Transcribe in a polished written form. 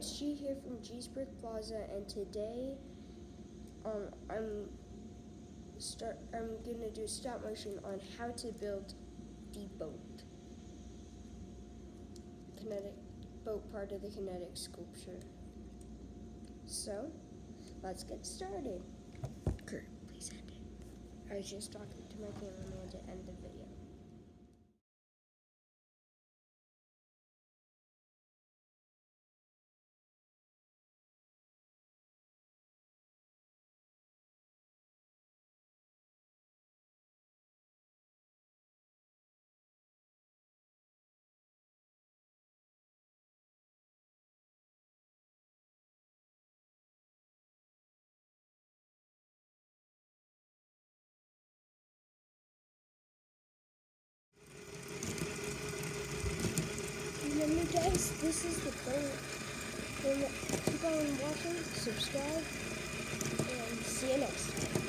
it's G here from G's Brick Plaza, and today I'm gonna do stop motion on how to build the kinetic boat part of the kinetic sculpture. So let's get started. Kurt, please end it. I was just talking to my cameraman to end the video. Remember guys, this is the boat. Keep on watching, subscribe, and see you next time.